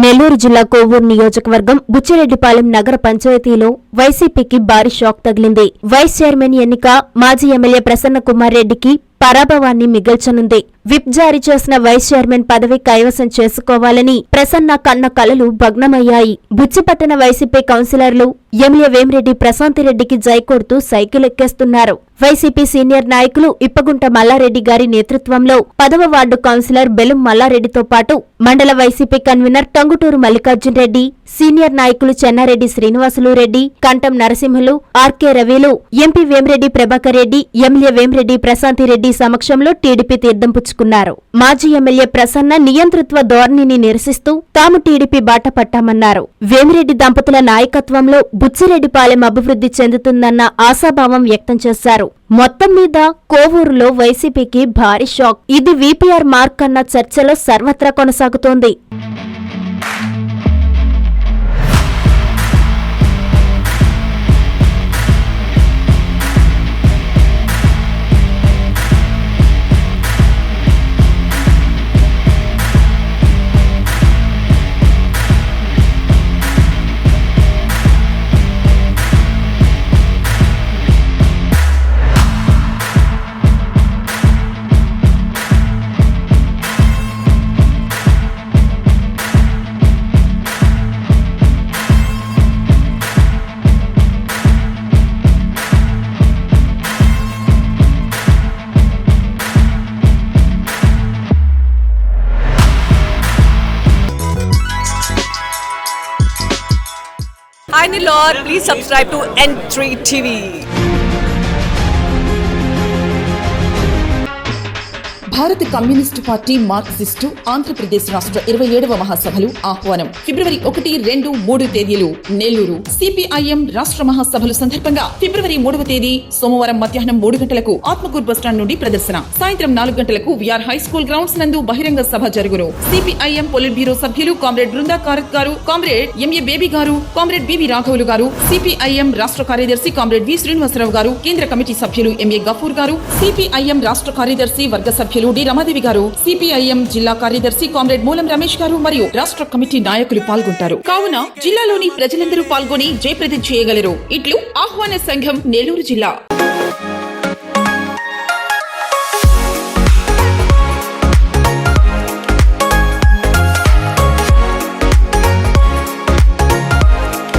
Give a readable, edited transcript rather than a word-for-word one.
నెల్లూరు జిల్లా కోవూరు నియోజకవర్గం బుచ్చిరెడ్డిపాలెం నగర పంచాయతీలో వైసీపీకి భారీ షాక్ తగిలింది. వైస్ చైర్మన్ ఎన్నిక మాజీ ఎమ్మెల్యే ప్రసన్న కుమార్ రెడ్డికి పరాభవాన్ని మిగల్చనుంది. విప్ జారీ చేసిన వైస్ చైర్మన్ పదవి కైవసం చేసుకోవాలని ప్రసన్న కన్న కలలు భగ్నమయ్యాయి. బుచ్చిపట్టణ వైసీపీ కౌన్సిలర్లు ఎమ్మెల్యే వేమిరెడ్డి ప్రశాంతిరెడ్డికి జై కొడుతూ సైకిల్ ఎక్కేస్తున్నారు. వైసీపీ సీనియర్ నాయకులు ఇప్పగుంట మల్లారెడ్డి గారి నేతృత్వంలో 10వ వార్డు కౌన్సిలర్ బెలుం మల్లారెడ్డితో పాటు మండల YCP convener Tanguturu Mallikarjun Reddy, senior నాయకులు చెన్నారెడ్డి శ్రీనివాసులు రెడ్డి, కంఠం నరసింహులు, ఆర్కే రవిలు, ఎంపీ వేమిరెడ్డి ప్రభాకర్ రెడ్డి, ఎమ్మెల్యే వేమిరెడ్డి ప్రశాంతిరెడ్డి సమక్షంలో టీడీపీ తీర్థం పుచ్చుకున్నారు. మాజీ ఎమ్మెల్యే ప్రసన్న నియంతృత్వ ధోరణిని నిరసిస్తూ తాము టీడీపీ బాట పట్టామన్నారు. వేమిరెడ్డి దంపతుల నాయకత్వంలో బుచ్చిరెడ్డిపాలెం అభివృద్ధి చెందుతుందన్న ఆశాభావం వ్యక్తం చేశారు. మొత్తం మీద కోవూరులో వైసీపీకి భారీ షాక్. ఇది వీపీఆర్ మార్క్ అన్న చర్చలో సర్వత్రా కొనసాగుతోంది. Hi Nilor, please subscribe to N3 TV. భారత కమ్యూనిస్టు పార్టీ మార్క్సిస్టు ఆంధ్రప్రదేశ్ రాష్ట్ర 27వ మహాసభలు ఆహ్వానం. ఫిబ్రవరి 1, 2, 3 తేదీలు నెల్లూరు. సిపిఐఎం రాష్ట్ర మహాసభలు సందర్భంగా ఫిబ్రవరి 3వ తేదీ సోమవారం మధ్యాహ్నం 3 గంటలకు ఆత్మకూరు బస్టాండ్ నుండి ప్రదర్శన. సాయంత్రం 4 గంటలకు విఆర్ హై స్కూల్ గ్రౌండ్స్ నందు బహిరంగ సభ జరుగును. సిపిఐఎం పొలిట్ బ్యూరో సభ్యులు కామ్రేడ్ బృందా కారత్ గారు, కామ్రేడ్ ఎంఏ బేబీ గారు, కామ్రేడ్ బిబి రాఘవులు గారు, సిపిఐఎం రాష్ట్ర కార్యదర్శి కామ్రేడ్ వి శ్రీనివాసరావు గారు, కేంద్ర కమిటీ సభ్యులు ఎంఏ గఫూర్ గారు, సిపిఐఎం రాష్ట్ర కార్యదర్శి వర్గ సభ్యులు డి రమాదేవి గారు, సిపిఐఎం జిల్లా కార్యదర్శి కామ్రేడ్ మూలం రమేష్ గారు మరియు రాష్ట్ర కమిటీ నాయకులు పాల్గొంటారు. కావున జిల్లాలోని ప్రజలందరూ పాల్గొని జయప్రదం చేయగలరు. ఇట్లు ఆహ్వాన సంఘం నెల్లూరు జిల్లా.